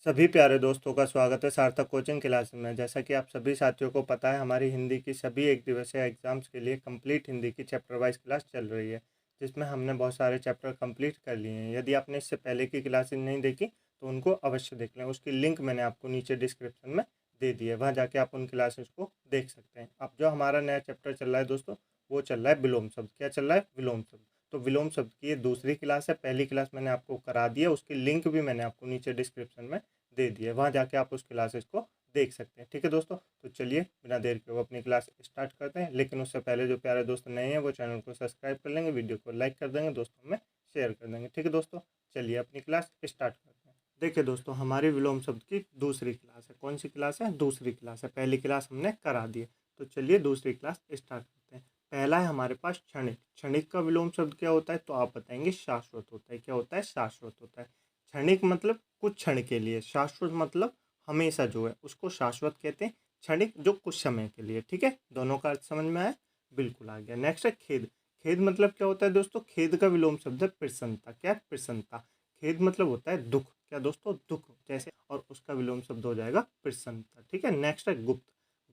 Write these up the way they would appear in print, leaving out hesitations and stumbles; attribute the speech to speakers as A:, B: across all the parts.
A: सभी प्यारे दोस्तों का स्वागत है सार्थक कोचिंग क्लास में। जैसा कि आप सभी साथियों को पता है, हमारी हिंदी की सभी एक दिवसीय एग्जाम्स के लिए कंप्लीट हिंदी की चैप्टर वाइज क्लास चल रही है, जिसमें हमने बहुत सारे चैप्टर कंप्लीट कर लिए हैं। यदि आपने इससे पहले की क्लासेस नहीं देखी तो उनको अवश्य देख लें। उसकी लिंक मैंने आपको नीचे डिस्क्रिप्शन में दे दी है, वहाँ जाके आप उन क्लासेस को देख सकते हैं। अब जो हमारा नया चैप्टर चल रहा है दोस्तों, वो चल रहा है विलोम शब्द। क्या चल रहा है? विलोम शब्द। तो विलोम शब्द की ये दूसरी क्लास है। पहली क्लास मैंने आपको करा दी है, उसकी लिंक भी मैंने आपको नीचे डिस्क्रिप्शन में दे दिया है, वहाँ जाके आप उस क्लासेस को देख सकते हैं। ठीक है दोस्तों, तो चलिए बिना देर के वो अपनी क्लास स्टार्ट करते हैं। लेकिन उससे पहले जो प्यारे दोस्त नए हैं वो चैनल को सब्सक्राइब कर लेंगे, वीडियो को लाइक कर देंगे, दोस्तों में शेयर कर देंगे। ठीक है दोस्तों, चलिए अपनी क्लास स्टार्ट करते हैं। देखिए दोस्तों, हमारी विलोम शब्द की दूसरी क्लास है। कौन सी क्लास है? दूसरी क्लास है। पहली क्लास हमने करा दी है, तो चलिए दूसरी क्लास स्टार्ट करते हैं। पहला है हमारे पास क्षणिक। क्षणिक का विलोम शब्द क्या होता है? तो आप बताएंगे शाश्वत होता है। क्या होता है? शाश्वत होता है। क्षणिक मतलब कुछ क्षण के लिए, शाश्वत मतलब हमेशा जो है उसको शाश्वत कहते हैं। क्षणिक जो कुछ समय के लिए। ठीक है, दोनों का अर्थ समझ में आया? बिल्कुल आ गया। नेक्स्ट है खेद। खेद मतलब क्या होता है दोस्तों? खेद का विलोम शब्द है प्रसन्नता। क्या है? प्रसन्नता। खेद मतलब होता है दुख। क्या दोस्तों? दुख जैसे, और उसका विलोम शब्द हो जाएगा प्रसन्नता। ठीक है, नेक्स्ट है गुप्त।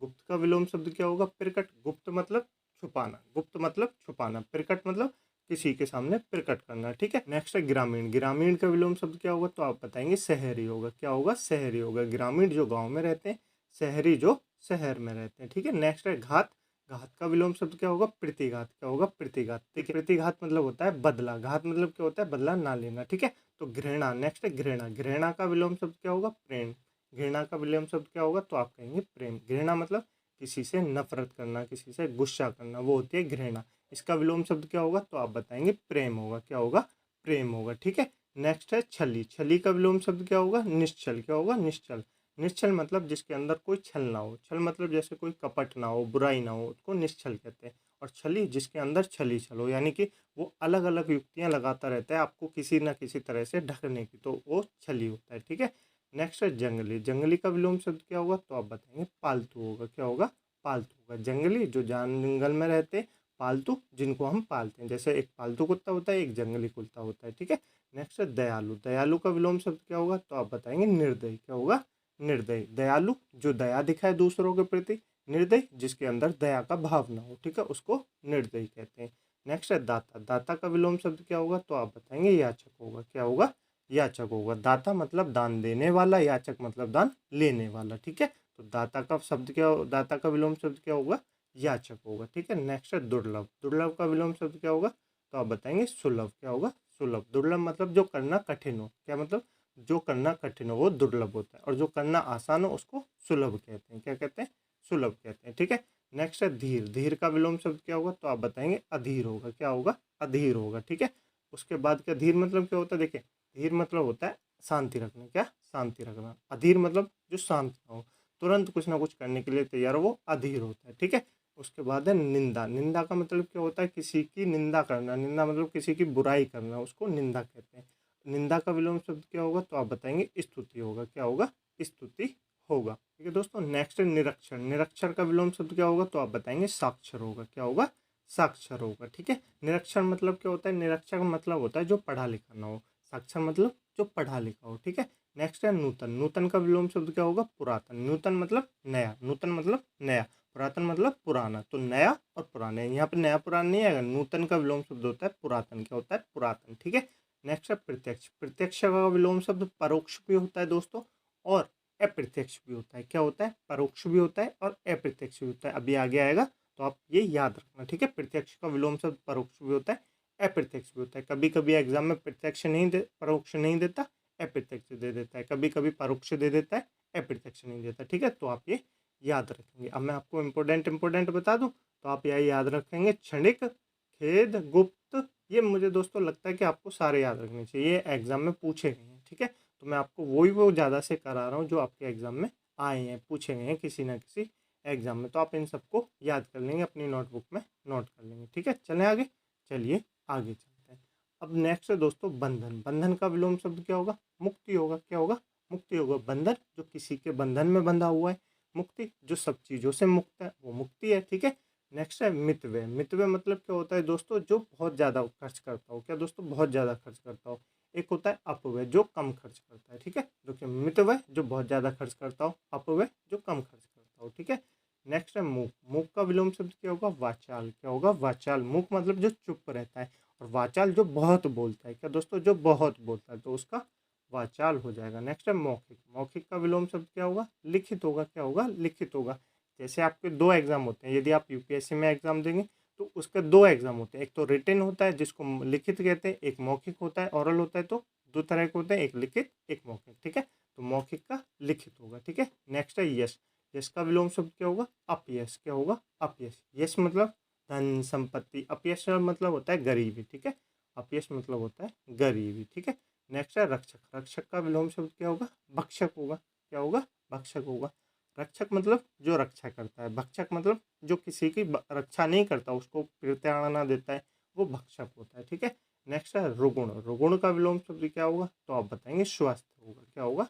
A: गुप्त का विलोम शब्द क्या होगा? प्रकट। गुप्त मतलब छुपाना। गुप्त मतलब छुपाना। प्रकट मतलब किसी के सामने प्रकट करना। ठीक है, नेक्स्ट है ग्रामीण। ग्रामीण का विलोम शब्द क्या होगा? तो आप बताएंगे शहरी होगा। क्या होगा? शहरी होगा। ग्रामीण जो गांव में रहते हैं, शहरी जो शहर में रहते हैं। ठीक है, नेक्स्ट है घात। घात का विलोम शब्द क्या होगा? प्रतिघात। क्या होगा? प्रतिघात। ठीक है, प्रतिघात मतलब होता है बदला, घात मतलब क्या होता है? बदला ना लेना। ठीक है, तो घृणा। नेक्स्ट है घृणा। घृणा का विलोम शब्द क्या होगा? प्रेम। घृणा का विलोम शब्द क्या होगा? तो आप कहेंगे प्रेम। घृणा मतलब किसी से नफरत करना, किसी से गुस्सा करना, वो होती है घृणा। इसका विलोम शब्द क्या होगा? तो आप बताएंगे प्रेम होगा। क्या होगा? प्रेम होगा। ठीक है, नेक्स्ट है छली। छली का विलोम शब्द क्या होगा? निश्चल। क्या होगा? निश्चल। निश्चल मतलब जिसके अंदर कोई छल ना हो। छल मतलब जैसे कोई कपट ना हो, बुराई ना हो, उसको निश्चल कहते हैं। और छली जिसके अंदर छली छल हो, यानी कि वो अलग अलग युक्तियां लगाता रहता है आपको किसी ना किसी तरह से ढकने की, तो वो छली होता है। ठीक है, नेक्स्ट है जंगली। जंगली का विलोम शब्द क्या होगा? तो आप बताएंगे पालतू होगा। क्या होगा? पालतू होगा। जंगली जो जंगल में रहते हैं, पालतू जिनको हम पालते हैं, जैसे एक पालतू कुत्ता होता है, एक जंगली कुत्ता होता है। ठीक है, नेक्स्ट है दयालु। दयालु का विलोम शब्द क्या होगा? तो आप बताएंगे निर्दयी। क्या होगा? निर्दयी। दयालु जो दया दिखाए दूसरों के प्रति। निर्दयी जिसके अंदर दया का भाव ना हो। ठीक है, उसको निर्दयी कहते हैं। नेक्स्ट है दाता। दाता का विलोम शब्द क्या होगा? तो आप बताएंगे याचक होगा। क्या होगा? याचक होगा। दाता मतलब दान देने वाला, याचक मतलब दान लेने वाला। ठीक है, तो दाता का शब्द क्या, दाता का विलोम शब्द क्या होगा? याचक होगा। ठीक है, नेक्स्ट है दुर्लभ। दुर्लभ का विलोम शब्द क्या होगा? तो आप बताएंगे सुलभ। क्या होगा? सुलभ। दुर्लभ मतलब जो करना कठिन हो। क्या मतलब? जो करना कठिन हो वो दुर्लभ होता है, और जो करना आसान हो उसको सुलभ कहते हैं। क्या कहते हैं? सुलभ कहते हैं। ठीक है, नेक्स्ट है धीर। धीर का विलोम शब्द क्या होगा? तो आप बताएंगे अधीर होगा। क्या होगा? अधीर होगा। ठीक है, उसके बाद क्या धीर मतलब क्या होता है? देखिए, धीर मतलब होता है शांति रखना। क्या? शांति रखना। अधीर मतलब जो शांत ना हो, तुरंत कुछ ना कुछ करने के लिए तैयार हो, वो अधीर होता है। ठीक है, उसके बाद है निंदा। निंदा का मतलब क्या होता है? किसी की निंदा करना। निंदा मतलब किसी की बुराई करना, उसको निंदा कहते हैं। निंदा का विलोम शब्द क्या होगा? तो आप बताएंगे स्तुति होगा। क्या होगा? स्तुति होगा। ठीक है दोस्तों, नेक्स्ट है निरक्षर। निरक्षर का विलोम शब्द क्या होगा? तो आप बताएंगे साक्षर होगा। क्या होगा? साक्षर होगा। ठीक है, निरक्षर मतलब क्या होता है? निरक्षर मतलब होता है जो पढ़ा लिखा ना हो। साक्षर मतलब जो पढ़ा लिखा हो। ठीक है, नेक्स्ट है नूतन। नूतन का विलोम शब्द क्या होगा? पुरातन। नूतन मतलब नया, नूतन मतलब नया, पुरातन मतलब पुराना। तो नया और पुराना, यहाँ पे नया पुराना नहीं आएगा। नूतन का विलोम शब्द होता है पुरातन। क्या होता है? पुरातन। ठीक है, नेक्स्ट है प्रत्यक्ष। प्रत्यक्ष का विलोम शब्द परोक्ष भी होता है दोस्तों, और अप्रत्यक्ष भी होता है। क्या होता है? परोक्ष भी होता है और अप्रत्यक्ष भी होता है। अभी आगे आएगा तो आप ये याद रखना। ठीक है, प्रत्यक्ष का विलोम शब्द परोक्ष भी होता है, अप्रत्यक्ष भी होता है। कभी कभी एग्जाम में प्रत्यक्ष नहीं दे, परोक्ष नहीं देता, अप्रत्यक्ष दे देता है। कभी कभी परोक्ष दे देता है, अप्रत्यक्ष नहीं देता। ठीक है, तो आप ये याद रखेंगे। अब मैं आपको इम्पोर्टेंट बता दूं, तो आप यह याद रखेंगे क्षणिक, खेद, गुप्त। ये मुझे दोस्तों लगता है कि आपको सारे याद रखने चाहिए, ये एग्जाम में पूछे गए हैं। ठीक है, तो मैं आपको वो ज़्यादा से करा रहा हूँ जो आपके एग्जाम में आए हैं, पूछे गए हैं किसी ना किसी एग्जाम में। तो आप इन सबको याद कर लेंगे, अपनी नोटबुक में नोट कर लेंगे। ठीक है, चलें आगे। चलिए आगे चलते हैं। अब नेक्स्ट है दोस्तों बंधन। बंधन का विलोम शब्द क्या होगा? मुक्ति होगा। क्या होगा? मुक्ति होगा। बंधन जो किसी के बंधन में बंधा हुआ है, मुक्ति जो सब चीज़ों से मुक्त है, वो मुक्ति है। ठीक है, नेक्स्ट है मितव्यय। मितव्यय मतलब क्या होता है दोस्तों? जो बहुत ज़्यादा खर्च करता हो। क्या दोस्तों? बहुत ज़्यादा खर्च करता हो। एक होता है अपव्यय जो कम खर्च करता है, ठीक है। देखिए मितव्यय जो बहुत ज़्यादा खर्च करता हो, अपव्यय जो कम खर्च करता हो, ठीक है। नेक्स्ट है मूक। मूक का विलोम शब्द क्या होगा? वाचाल। क्या होगा? वाचाल। मूक मतलब जो चुप रहता है, और वाचाल जो बहुत बोलता है। क्या दोस्तों? जो बहुत बोलता है, तो उसका वाचाल हो जाएगा। नेक्स्ट है मौखिक। मौखिक का विलोम शब्द क्या होगा? लिखित होगा। क्या होगा? लिखित होगा। जैसे आपके दो एग्जाम होते हैं, यदि आप यूपीएससी में एग्जाम देंगे तो उसके दो एग्जाम होते हैं, एक तो रिटन होता है जिसको लिखित कहते हैं, एक मौखिक होता है, ओरल होता है। तो दो तरह के होते हैं, एक लिखित एक मौखिक, ठीक है। तो मौखिक का लिखित होगा, ठीक है। नेक्स्ट है यश। यश का विलोम शब्द क्या होगा? अपयश। क्या होगा? अपयश। यश मतलब धन संपत्ति, अपयश मतलब होता है गरीबी, ठीक है। अपयश मतलब होता है गरीबी, ठीक है। नेक्स्ट है रक्षक। रक्षक का विलोम शब्द क्या होगा? भक्षक होगा। क्या होगा? भक्षक होगा। रक्षक मतलब जो रक्षा करता है, भक्षक मतलब जो किसी की रक्षा नहीं करता, उसको प्रताड़ना देता है, वो भक्षक होता है, ठीक है। नेक्स्ट है रुगुण। रुगुण का विलोम शब्द क्या होगा? तो आप बताएंगे स्वस्थ होगा। क्या होगा?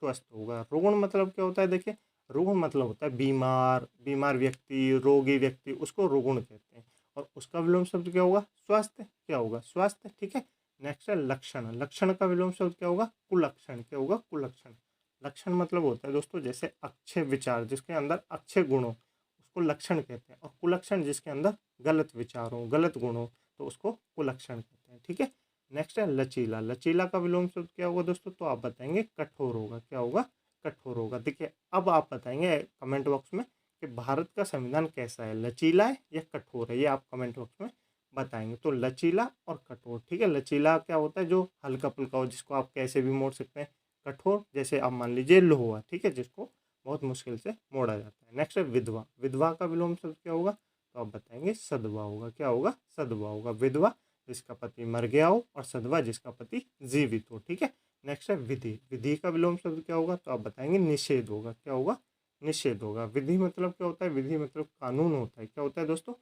A: स्वस्थ होगा। रुगुण मतलब क्या होता है? देखिए रुगुण मतलब होता है बीमार, बीमार व्यक्ति, रोगी व्यक्ति, उसको रुगुण कहते हैं। और उसका विलोम शब्द क्या होगा? स्वास्थ्य। क्या होगा? स्वास्थ्य, ठीक है। नेक्स्ट है लक्षण। लक्षण का विलोम शब्द क्या होगा? कुलक्षण। क्या होगा? कुलक्षण। लक्षण मतलब होता है दोस्तों जैसे अच्छे विचार, जिसके अंदर अच्छे गुण हो, उसको लक्षण कहते हैं। और कुलक्षण जिसके अंदर गलत विचार हो, गलत गुण हो, तो उसको कुलक्षण कहते हैं, ठीक है। नेक्स्ट है लचीला। लचीला का विलोम शब्द क्या होगा दोस्तों? तो आप बताएंगे कठोर होगा। क्या होगा? कठोर होगा। देखिए अब आप बताएंगे कमेंट बॉक्स में कि भारत का संविधान कैसा है, लचीला है या कठोर है, ये आप कमेंट बॉक्स में बताएंगे। तो लचीला और कठोर, ठीक है। लचीला क्या होता है? जो हल्का फुल्का हो, जिसको आप कैसे भी मोड़ सकते हैं। कठोर जैसे आप मान लीजिए लोहा, ठीक है, जिसको बहुत मुश्किल से मोड़ा जाता है। नेक्स्ट है विधवा। विधवा का विलोम शब्द क्या होगा? तो आप बताएंगे सदवा होगा। क्या होगा? सदवा होगा। विधवा जिसका पति मर गया हो, और सदवा जिसका पति जीवित हो, ठीक है। नेक्स्ट है विधि। विधि का विलोम शब्द क्या होगा? तो आप बताएंगे निषेध होगा। क्या होगा? निषेध होगा। विधि मतलब क्या होता है? विधि मतलब कानून होता है। क्या होता है दोस्तों?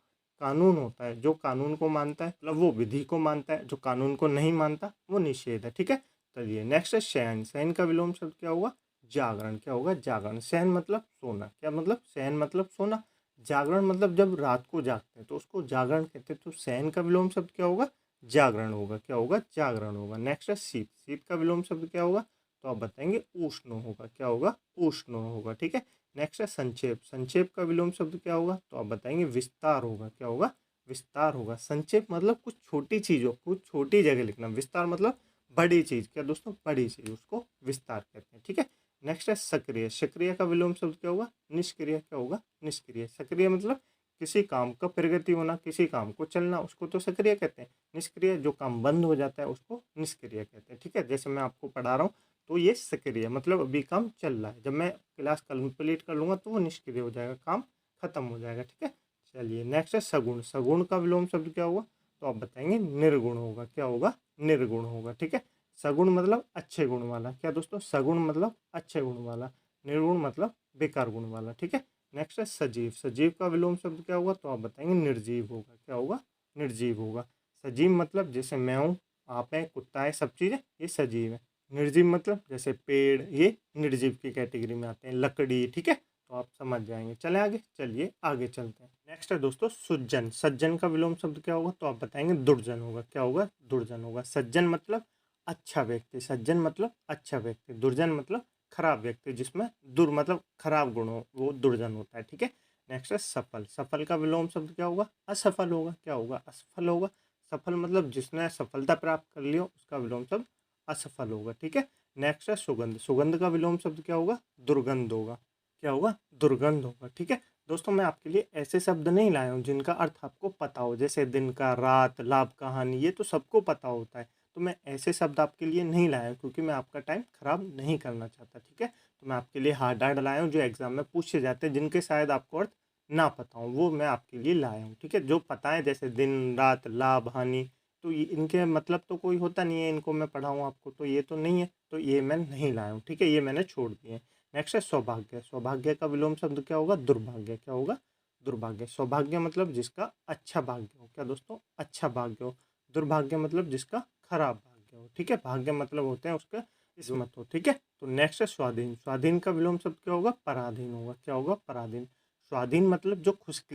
A: कानून होता है। जो कानून को मानता है मतलब वो विधि को मानता है, जो कानून को नहीं मानता वो निषेध है, ठीक है। चलिए नेक्स्ट है शयन। शयन का विलोम शब्द क्या होगा? जागरण। क्या होगा? जागरण। शयन मतलब सोना। क्या मतलब? शयन मतलब सोना। जागरण मतलब जब रात को जागते हैं तो उसको जागरण कहते हैं। तो शयन का विलोम शब्द क्या होगा? जागरण होगा। क्या होगा? जागरण होगा। नेक्स्ट है शीत। शीत का विलोम शब्द क्या होगा? तो आप बताएंगे उष्ण होगा। क्या होगा? उष्ण होगा, ठीक है। नेक्स्ट है संक्षेप। संक्षेप का विलोम शब्द क्या होगा? तो आप बताएंगे विस्तार होगा। क्या होगा? विस्तार होगा। संक्षेप मतलब कुछ छोटी चीज़ों, कुछ छोटी जगह लिखना। विस्तार मतलब बड़ी चीज़। क्या दोस्तों? बड़ी चीज़, उसको विस्तार कहते हैं, ठीक है। नेक्स्ट है सक्रिय। सक्रिय का विलोम शब्द क्या होगा? निष्क्रिय। क्या होगा? निष्क्रिय। सक्रिय मतलब किसी काम का प्रगति होना, किसी काम को चलना, उसको तो सक्रिय कहते हैं। निष्क्रिय जो काम बंद हो जाता है उसको निष्क्रिय कहते हैं, ठीक है। जैसे मैं आपको पढ़ा रहा हूँ तो ये सक्रिय मतलब अभी काम चल रहा है, जब मैं क्लास कंप्लीट कर लूँगा तो वो निष्क्रिय हो जाएगा, काम खत्म हो जाएगा, ठीक है। चलिए नेक्स्ट है सगुण। सगुण का विलोम शब्द क्या होगा? तो आप बताएंगे निर्गुण होगा। क्या होगा? निर्गुण होगा, ठीक है। सगुण मतलब अच्छे गुण वाला। क्या दोस्तों? सगुण मतलब अच्छे गुण वाला, निर्गुण मतलब बेकार गुण वाला, ठीक है। नेक्स्ट है सजीव। सजीव का विलोम शब्द क्या होगा? तो आप बताएंगे निर्जीव होगा। क्या होगा? निर्जीव होगा। सजीव मतलब जैसे मैं हूँ, आप हैं, कुत्ता है, सब चीज़ें ये सजीव है। निर्जीव मतलब जैसे पेड़, ये निर्जीव की कैटेगरी में आते हैं, लकड़ी, ठीक है। तो आप समझ जाएंगे। चले आगे, चलिए आगे चलते हैं। नेक्स्ट है दोस्तों सुज्जन। सज्जन का विलोम शब्द क्या होगा? तो आप बताएंगे दुर्जन होगा। क्या होगा? दुर्जन होगा। सज्जन मतलब अच्छा व्यक्ति। सज्जन मतलब अच्छा व्यक्ति। दुर्जन मतलब खराब व्यक्ति, जिसमें दुर मतलब खराब गुण हो, वो दुर्जन होता है, ठीक है। नेक्स्ट है सफल। सफल का विलोम शब्द क्या होगा? असफल होगा। क्या होगा? असफल होगा। सफल मतलब जिसने सफलता प्राप्त कर ली हो, उसका विलोम शब्द असफल होगा, ठीक है। नेक्स्ट है सुगंध। सुगंध का विलोम शब्द क्या होगा? दुर्गंध होगा। क्या होगा? दुर्गंध होगा, ठीक है। दोस्तों मैं आपके लिए ऐसे शब्द नहीं लाया हूँ जिनका अर्थ आपको पता हो, जैसे दिन का, रात, लाभ, कहानी, ये तो सबको पता होता है। तो मैं ऐसे शब्द आपके लिए नहीं लाया हूँ क्योंकि मैं आपका टाइम खराब नहीं करना चाहता, ठीक है। तो मैं आपके लिए हार्ड हार्ड लाया हूँ जो एग्जाम में पूछे जाते हैं, जिनके शायद आपको अर्थ ना पता हो, वो मैं आपके लिए लाया हूँ, ठीक है। जो पता है जैसे दिन, रात, लाभ, हानि, तो इनके मतलब तो कोई होता नहीं है, इनको मैं पढ़ाऊँ आपको, तो ये तो नहीं है, तो ये मैं नहीं लाया हूँ, ठीक है, ये मैंने छोड़ दिए। नेक्स्ट है सौभाग्य। सौभाग्य का विलोम शब्द क्या होगा? दुर्भाग्य। क्या होगा? दुर्भाग्य। सौभाग्य मतलब जिसका अच्छा भाग्य हो। क्या दोस्तों? अच्छा भाग्य हो। दुर्भाग्य मतलब जिसका खराब भाग्य हो, ठीक है। भाग्य मतलब होते हैं उसका किस्मत हो, ठीक है। तो नेक्स्ट है स्वाधीन। स्वाधीन का विलोम शब्द क्या होगा? पराधीन होगा। क्या होगा? पराधीन। स्वाधीन मतलब जो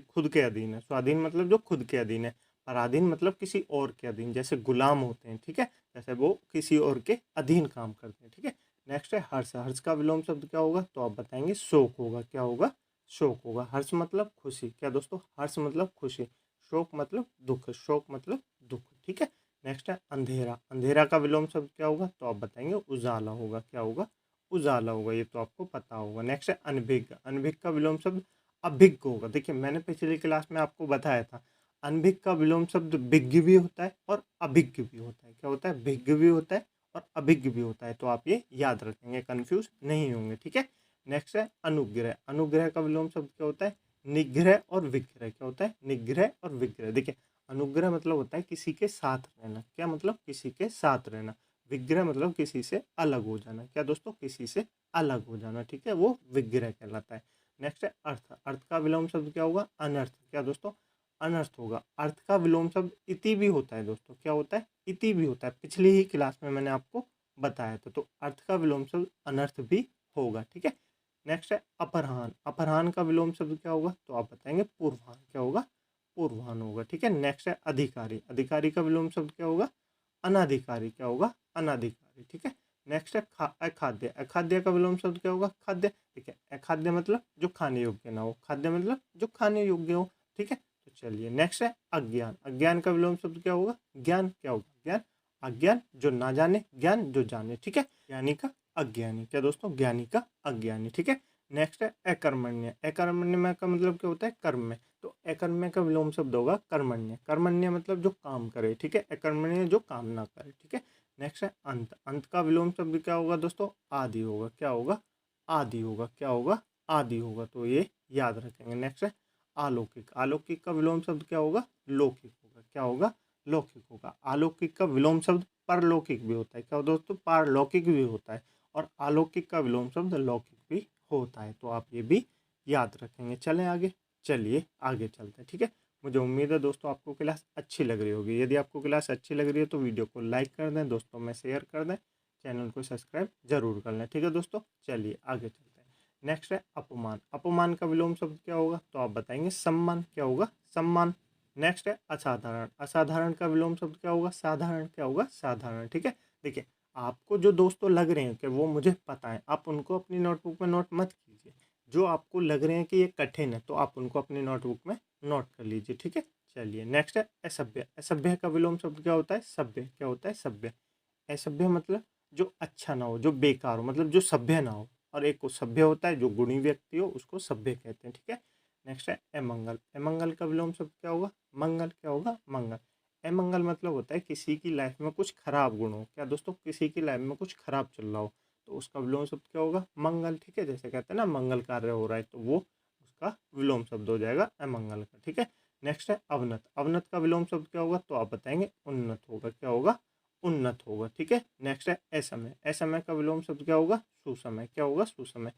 A: खुद के अधीन है। स्वाधीन मतलब जो खुद के अधीन है। पराधीन मतलब किसी और के अधीन, जैसे गुलाम होते हैं, ठीक है। जैसे वो किसी और के अधीन काम करते हैं, ठीक है। नेक्स्ट है हर्ष। हर्ष का विलोम शब्द क्या होगा, तो आप बताएंगे शोक होगा। क्या होगा, शोक होगा। हर्ष मतलब खुशी, क्या दोस्तों, हर्ष मतलब खुशी, शोक मतलब दुख, शोक मतलब दुख, ठीक है। नेक्स्ट है अंधेरा। अंधेरा का विलोम शब्द क्या होगा, तो आप बताएंगे उजाला होगा। क्या होगा, उजाला होगा, ये तो आपको पता होगा। नेक्स्ट है अनभिज्ञ। अनभिज्ञ का विलोम शब्द अभिज्ञ होगा। देखिए मैंने पिछली क्लास में आपको बताया था, अनभिज्ञ का विलोम शब्द विज्ञ भी होता है और अभिज्ञ भी होता है। क्या होता है, विज्ञ भी होता है और अभिज्ञ भी होता है। तो आप ये याद रखेंगे, कंफ्यूज नहीं होंगे, ठीक है। नेक्स्ट है अनुग्रह। अनुग्रह का विलोम शब्द क्या होता है, निग्रह और विग्रह। क्या होता है, निग्रह और विग्रह। देखिए अनुग्रह मतलब होता है किसी के साथ रहना। क्या मतलब, किसी के साथ रहना। विग्रह मतलब किसी से अलग हो जाना। क्या दोस्तों, किसी से अलग हो जाना, ठीक है, वो विग्रह कहलाता है। नेक्स्ट है अर्थ। अर्थ का विलोम शब्द क्या होगा, अनर्थ। क्या दोस्तों, अनर्थ होगा। अर्थ का विलोम शब्द इति भी होता है दोस्तों। क्या होता है, इति भी होता है। पिछली ही क्लास में मैंने आपको बताया था। तो अर्थ का विलोम शब्द अनर्थ भी होगा, ठीक है। नेक्स्ट है अपराह्न। अपराह्न का विलोम शब्द क्या होगा, तो आप बताएंगे पूर्वाह्न। क्या होगा, पूर्वाह्न होगा, ठीक है। नेक्स्ट है अधिकारी। अधिकारी का विलोम शब्द क्या होगा, अनाधिकारी। क्या होगा, अनाधिकारी, ठीक है। नेक्स्ट है अखाद्य। अखाद्य का विलोम शब्द क्या होगा, खाद्य। ठीक है, अखाद्य मतलब जो खाने योग्य ना हो, खाद्य मतलब जो खाने योग्य हो, ठीक है। तो चलिए नेक्स्ट है अज्ञान। अज्ञान का विलोम शब्द क्या होगा, ज्ञान। क्या होगा, ज्ञान। अज्ञान जो ना जाने, ज्ञान जो जाने, ठीक है। ज्ञानी का अज्ञानी। क्या दोस्तों, ज्ञानी का अज्ञानी, ठीक है। नेक्स्ट है अकर्मण्य। अकर्मण्य का मतलब क्या होता है, कर्म में। तो अकर्मण्य का विलोम शब्द होगा कर्मण्य। कर्मण्य मतलब जो काम करे, ठीक है। अकर्मण्य जो काम ना करे, ठीक है। नेक्स्ट है अंत। अंत का विलोम शब्द क्या होगा दोस्तों, आदि होगा। क्या होगा, आदि होगा। क्या होगा, आदि होगा। तो ये याद रखेंगे। नेक्स्ट है अलौकिक। अलौकिक का विलोम शब्द क्या होगा, लौकिक होगा। क्या होगा, लौकिक होगा। अलौकिक का विलोम शब्द परलौकिक भी होता है। क्या दोस्तों, पारलौकिक भी होता है और अलौकिक का विलोम शब्द लौकिक भी होता है। तो आप ये भी याद रखेंगे। चलें आगे, चलिए आगे चलते हैं, ठीक है। मुझे उम्मीद है दोस्तों आपको क्लास अच्छी लग रही होगी। यदि आपको क्लास अच्छी लग रही है तो वीडियो को लाइक कर दें, दोस्तों में शेयर कर दें, चैनल को सब्सक्राइब जरूर कर लें, ठीक है दोस्तों। चलिए आगे चलते हैं। नेक्स्ट है अपमान। अपमान का विलोम शब्द क्या होगा, तो आप बताएंगे सम्मान। क्या होगा, सम्मान। नेक्स्ट है असाधारण। असाधारण का विलोम शब्द क्या होगा, साधारण। क्या होगा, साधारण, ठीक है। देखिए आपको जो दोस्तों लग रहे हैं कि वो मुझे पता है, आप उनको अपनी नोटबुक में नोट मत कीजिए। जो आपको लग रहे हैं कि ये कठिन है तो आप उनको अपनी नोटबुक में नोट कर लीजिए, ठीक है। चलिए नेक्स्ट है असभ्य। असभ्य का विलोम शब्द क्या होता है, सभ्य। क्या होता है, सभ्य। असभ्य मतलब जो अच्छा ना हो, जो बेकार हो, मतलब जो सभ्य ना हो। और एक को सभ्य होता है जो गुणी व्यक्ति हो, उसको सभ्य कहते हैं, ठीक है। नेक्स्ट है अमंगल। अमंगल का विलोम शब्द क्या होगा, मंगल। क्या होगा, मंगल। अमंगल मतलब होता है किसी की लाइफ में कुछ खराब गुण हो। क्या दोस्तों, किसी की लाइफ में कुछ खराब चल रहा हो तो उसका विलोम शब्द क्या होगा, मंगल, ठीक है। जैसे कहते हैं ना मंगल कार्य हो रहा है तो वो उसका विलोम शब्द हो जाएगा अमंगल का, ठीक है। नेक्स्ट है अवनत। अवनत का विलोम शब्द क्या होगा, तो आप बताएंगे उन्नत होगा। क्या होगा, उन्नत होगा, ठीक है। नेक्स्ट है असमय। असमय का विलोम शब्द क्या होगा, सुसमय। क्या होगा, सुसमय।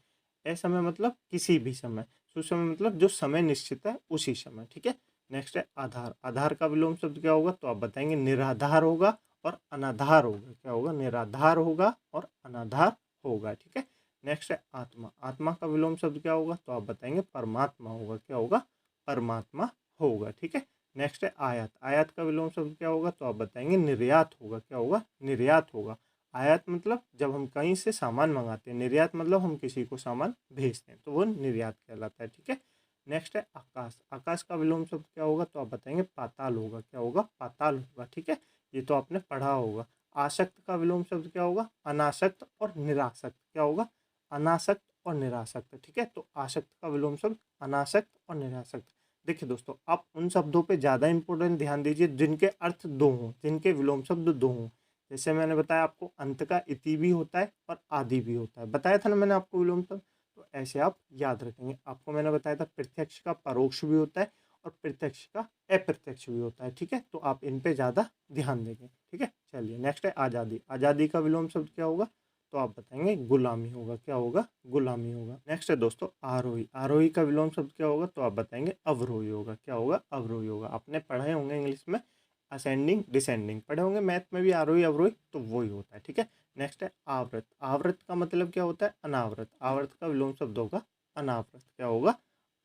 A: असमय मतलब किसी भी समय, सुसमय मतलब जो समय निश्चित है उसी समय, ठीक है। नेक्स्ट है आधार। आधार का विलोम शब्द क्या होगा, तो आप बताएंगे निराधार होगा और अनाधार होगा। क्या होगा, निराधार होगा और अनाधार होगा, ठीक है। नेक्स्ट है आत्मा। आत्मा का विलोम शब्द क्या होगा, तो आप बताएंगे परमात्मा होगा। क्या होगा, परमात्मा होगा, ठीक है। नेक्स्ट है आयात। आयात का विलोम शब्द क्या होगा, तो आप बताएंगे निर्यात होगा। क्या होगा, निर्यात होगा। आयात मतलब जब हम कहीं से सामान मंगाते हैं, निर्यात मतलब हम किसी को सामान भेजते हैं, तो वो निर्यात कहलाता है, ठीक है। नेक्स्ट है आकाश। आकाश का विलोम शब्द क्या होगा, तो आप बताएंगे पाताल होगा। क्या होगा, पाताल होगा, ठीक है। ये तो आपने पढ़ा होगा। आसक्त का विलोम शब्द क्या होगा, अनासक्त और निरासक्त। क्या होगा, अनासक्त और निरासक्त, ठीक है। तो आसक्त का विलोम शब्द अनासक्त और निरासक्त। देखिए दोस्तों आप उन शब्दों पे ज़्यादा इंपॉर्टेंट ध्यान दीजिए जिनके अर्थ दो हों, जिनके विलोम शब्द दो हों। जैसे मैंने बताया आपको अंत का इति भी होता है और आदि भी होता है, बताया था ना मैंने आपको विलोम शब्द। तो ऐसे आप याद रखेंगे। आपको मैंने बताया था प्रत्यक्ष का परोक्ष भी होता है और प्रत्यक्ष का अप्रत्यक्ष भी होता है, ठीक है। तो आप इन पे ज़्यादा ध्यान देंगे, ठीक है। चलिए नेक्स्ट है आज़ादी। आज़ादी का विलोम शब्द क्या होगा, तो आप बताएंगे गुलामी होगा। क्या होगा, गुलामी होगा। नेक्स्ट है दोस्तों आरोही। आरोही का विलोम शब्द क्या होगा, तो आप बताएंगे अवरोही होगा। क्या होगा, अवरोही होगा। आपने पढ़े होंगे इंग्लिश में असेंडिंग डिसेंडिंग, पढ़े होंगे मैथ में भी आरोही अवरोही, तो वही होता है, ठीक है। नेक्स्ट है आवृत। आवृत का मतलब क्या होता है, अनावृत। आवृत का विलोम शब्द होगा अनावृत। क्या होगा,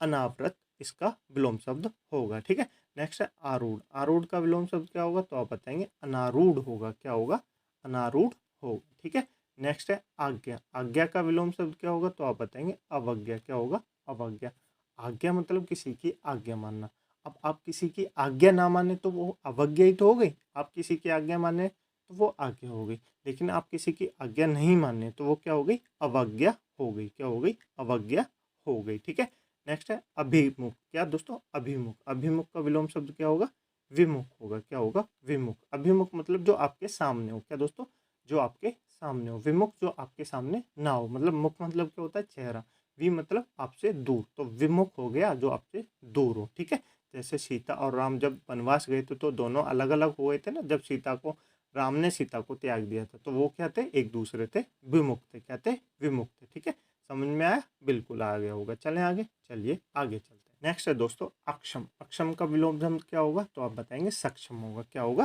A: अनावृत इसका विलोम शब्द होगा, ठीक है। नेक्स्ट है आरूढ़। आरूढ़ का विलोम शब्द क्या होगा, तो आप बताएंगे अनारूढ़ होगा। क्या होगा, अनारूढ़ होगा। ठीक है, नेक्स्ट है आज्ञा। आज्ञा का विलोम शब्द क्या होगा, तो आप बताएंगे अवज्ञा। क्या होगा, अवज्ञा। आज्ञा मतलब किसी की आज्ञा मानना। अब आप किसी की आज्ञा ना माने तो वो अवज्ञा ही तो हो गई। आप किसी की आज्ञा माने तो वो आज्ञा हो गई, लेकिन आप किसी की आज्ञा नहीं माने तो वो क्या हो गई, अवज्ञा हो गई। क्या हो गई, अवज्ञा हो गई। ठीक है, नेक्स्ट है अभिमुख। क्या दोस्तों, अभिमुख। अभिमुख का विलोम शब्द क्या होगा, विमुख होगा। क्या होगा, विमुख। अभिमुख मतलब जो आपके सामने हो। क्या दोस्तों, जो आपके सामने हो। विमुख जो आपके सामने ना हो। मतलब मुख मतलब क्या होता है, चेहरा। वि मतलब आपसे दूर, तो विमुख हो गया जो आपसे दूर हो। ठीक है, जैसे सीता और राम जब वनवास गए थे तो दोनों अलग अलग हुए थे ना। जब सीता को, राम ने सीता को त्याग दिया था तो वो क्या थे, एक दूसरे थे विमुख थे। क्या थे, विमुख थे। ठीक है, समझ में आया, बिल्कुल आ गया होगा। चलें आगे, चलिए आगे चलते हैं। नेक्स्ट है दोस्तों अक्षम। अक्षम का विलोम शब्द क्या होगा, तो आप बताएंगे सक्षम होगा। क्या होगा,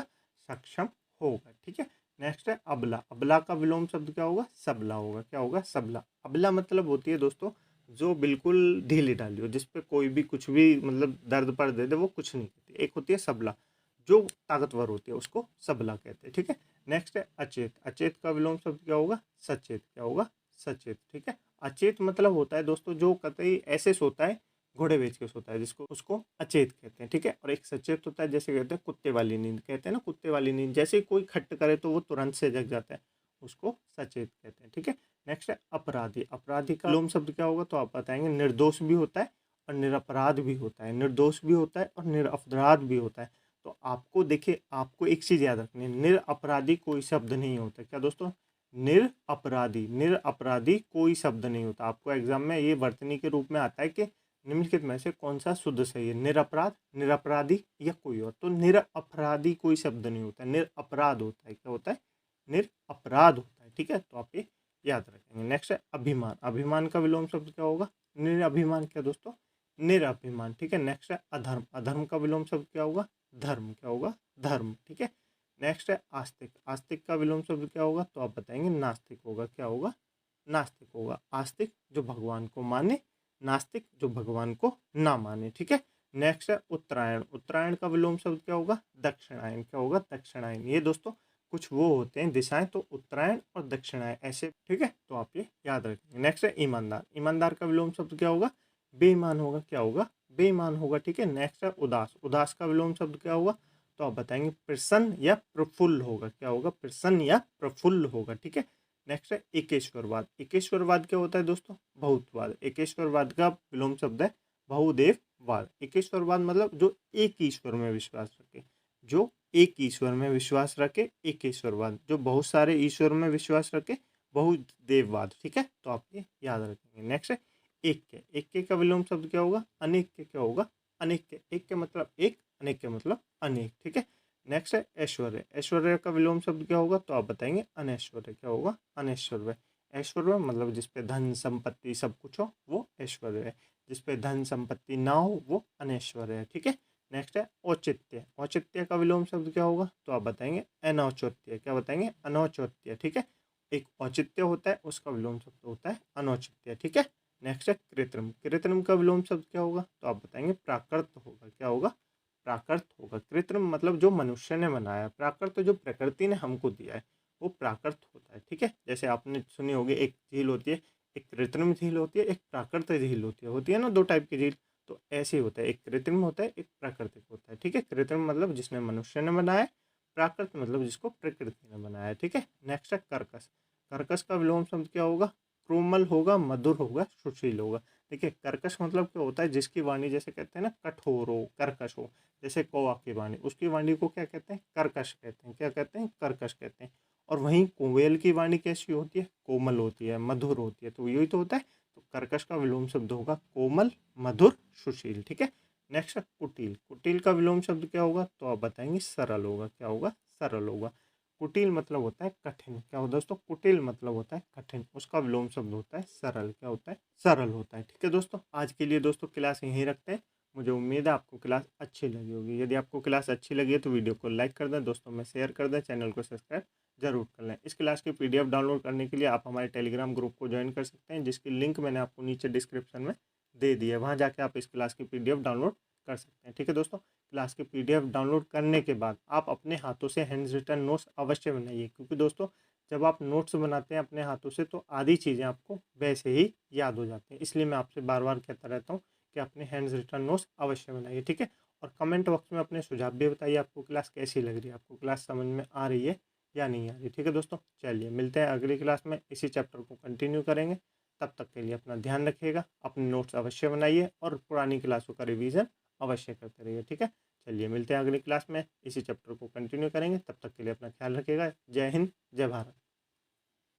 A: सक्षम होगा। ठीक है, नेक्स्ट है अबला। अबला का विलोम शब्द क्या होगा, सबला होगा। क्या होगा, सबला। अबला मतलब होती है दोस्तों जो बिल्कुल ढीली ढाली हो, जिसपे कोई भी कुछ भी मतलब दर्द पर दे दे वो कुछ नहीं करती। एक होती है सबला, जो ताकतवर होती है, उसको सबला कहते हैं। ठीक है, नेक्स्ट है अचेत। अचेत का विलोम शब्द क्या होगा, सचेत। क्या होगा, सचेत। ठीक है, अचेत मतलब होता है दोस्तों जो कतई ऐसे सोता है, घोड़े बेच के सोता है, जिसको उसको अचेत कहते हैं। ठीक है, और एक सचेत होता है, जैसे कहते हैं कुत्ते वाली नींद, कहते हैं ना कुत्ते वाली नींद, जैसे ही कोई खट्ट करे तो वो तुरंत से जग जाता है, उसको सचेत कहते हैं। ठीक है, नेक्स्ट है अपराधी। अपराधी का विलोम शब्द क्या होगा, तो आप बताएंगे निर्दोष भी होता है और निरपराध भी होता है। निर्दोष भी होता है और निरपराध भी होता है। तो आपको देखिए, आपको एक चीज याद रखनी है, निरपराधी कोई शब्द नहीं होता। क्या दोस्तों, निरपराधी, निरपराधी कोई शब्द नहीं होता। आपको एग्जाम में ये वर्तनी के रूप में आता है कि निम्नलिखित में से कौन सा शुद्ध सही है, निरपराध, निरपराधी या कोई और। तो निरपराधी कोई शब्द नहीं होता, निरपराध होता है। क्या होता है, निरपराध होता है। ठीक है, तो आप ये याद रखेंगे। नेक्स्ट है अभिमान। अभिमान का विलोम शब्द क्या होगा, निरअभिमान। क्या दोस्तों, निरअभिमान। ठीक है, नेक्स्ट है अधर्म। अधर्म का विलोम शब्द क्या होगा, धर्म। क्या होगा, धर्म। ठीक है, नेक्स्ट है आस्तिक। आस्तिक का विलोम शब्द क्या होगा, तो आप बताएंगे नास्तिक होगा। क्या होगा, नास्तिक होगा। आस्तिक जो भगवान को माने, नास्तिक जो भगवान को ना माने। ठीक है, नेक्स्ट है उत्तरायण। उत्तरायण का विलोम शब्द क्या होगा, दक्षिणायन। क्या होगा, दक्षिणायन। ये दोस्तों कुछ वो होते हैं दिशाएं, तो उत्तरायण और दक्षिणायन ऐसे। ठीक है, तो आप ये याद रखेंगे। नेक्स्ट है ईमानदार। ईमानदार का विलोम शब्द क्या होगा, बेईमान होगा। क्या होगा, बेईमान होगा। ठीक है, नेक्स्ट है उदास। उदास का विलोम शब्द क्या होगा, तो आप बताएंगे प्रसन्न या प्रफुल्ल होगा। क्या होगा, प्रसन्न या प्रफुल्ल होगा। ठीक है, नेक्स्ट है एकेश्वरवाद। एकेश्वरवाद क्या होता है दोस्तों, बहुत्ववाद। एकेश्वरवाद का विलोम शब्द है बहुदेववाद। एकेश्वरवाद मतलब जो एक ईश्वर में विश्वास रखे, जो एक ईश्वर में विश्वास रखे, एकेश्वरवाद। जो बहुत सारे ईश्वर में विश्वास रखे, बहुदेववाद। ठीक है, तो आप ये याद रखेंगे। नेक्स्ट है ऐक्य। ऐक्य का विलोम शब्द क्या होगा, अनेक्य। क्या होगा, अनेक्य। ऐक्य मतलब एक, अनेक्य मतलब अनेक। ठीक है, नेक्स्ट है ऐश्वर्य। ऐश्वर्य का विलोम शब्द क्या होगा, तो आप बताएंगे अनैश्वर्य। क्या होगा, अनैश्वर्य। ऐश्वर्य मतलब जिसपे धन संपत्ति सब कुछ हो वो ऐश्वर्य है, जिसपे धन संपत्ति ना हो वो अनैश्वर्य है। ठीक है, नेक्स्ट है औचित्य। औचित्य का विलोम शब्द क्या होगा, तो आप बताएंगे अनौचित्य। क्या बताएंगे, अनौचित्य। ठीक है, एक औचित्य होता है, उसका विलोम शब्द होता है अनौचित्य। ठीक है, नेक्स्ट है कृत्रिम। कृत्रिम का विलोम शब्द क्या होगा, तो आप बताएंगे प्राकृत होगा। क्या होगा, प्राकृत होगा। कृत्रिम मतलब जो मनुष्य ने बनाया, प्राकृत जो प्रकृति ने हमको दिया है वो प्राकृत होता है। ठीक है, जैसे आपने सुनी होगी एक झील होती है, एक कृत्रिम झील होती है, एक प्राकृतिक झील होती है ना, दो टाइप की झील। तो ऐसे ही होता है, एक कृत्रिम होता है, एक प्राकृतिक होता है। ठीक है, कृत्रिम मतलब जिसने मनुष्य ने बनाया है, प्राकृत मतलब जिसको प्रकृति ने बनाया है। ठीक है, नेक्स्ट है कर्कश। कर्कश का विलोम शब्द क्या होगा, कोमल होगा, मधुर होगा, सुशील होगा। देखिए कर्कश मतलब क्या होता है, जिसकी वाणी जैसे कहते हैं ना कठोर हो, कर्कश हो। जैसे कौवा की वाणी, उसकी वाणी को क्या कहते हैं, कर्कश कहते हैं। क्या कहते हैं, कर्कश कहते हैं। और वहीं कोयल की वाणी कैसी होती है, कोमल होती है, मधुर होती है। तो यही तो होता है। तो कर्कश का विलोम शब्द होगा कोमल, मधुर, सुशील। ठीक है, नेक्स्ट है कुटिल। कुटिल का विलोम शब्द क्या होगा, तो आप बताएंगे सरल होगा। क्या होगा, सरल होगा। कुटिल मतलब होता है कठिन। क्या होता है दोस्तों, कुटिल मतलब होता है कठिन, उसका विलोम शब्द होता है सरल। क्या होता है, सरल होता है। ठीक है दोस्तों, आज के लिए दोस्तों क्लास यहीं रखते हैं। मुझे उम्मीद है आपको क्लास अच्छी लगी होगी। यदि आपको क्लास अच्छी लगी है तो वीडियो को लाइक कर दें, दोस्तों में शेयर कर दें, चैनल को सब्सक्राइब जरूर कर लें। इस क्लास की पीडीएफ डाउनलोड करने के लिए आप हमारे टेलीग्राम ग्रुप को ज्वाइन कर सकते हैं, जिसकी लिंक मैंने आपको नीचे डिस्क्रिप्शन में दे दी है। वहाँ जाके आप इस क्लास की पीडीएफ डाउनलोड कर सकते हैं। ठीक है दोस्तों, क्लास की PDF डाउनलोड करने के बाद आप अपने हाथों से हैंड्स रिटन नोट्स अवश्य बनाइए, क्योंकि दोस्तों जब आप नोट्स बनाते हैं अपने हाथों से तो आधी चीज़ें आपको वैसे ही याद हो जाती हैं। इसलिए मैं आपसे बार बार कहता रहता हूँ कि अपने हैंड्स रिटन नोट्स अवश्य बनाइए। ठीक है, और कमेंट बॉक्स में अपने सुझाव भी बताइए, आपको क्लास कैसी लग रही है, आपको क्लास समझ में आ रही है या नहीं आ रही। ठीक है दोस्तों, चलिए मिलते हैं अगली क्लास में, इसी चैप्टर को कंटिन्यू करेंगे। तब तक के लिए अपना ध्यान रखिएगा, अपने नोट्स अवश्य बनाइए और पुरानी क्लासों का रिवीजन अवश्य करते रहिए। ठीक है, चलिए मिलते हैं अगली क्लास में, इसी चैप्टर को कंटिन्यू करेंगे। तब तक के लिए अपना ख्याल रखिएगा। जय हिंद, जय भारत।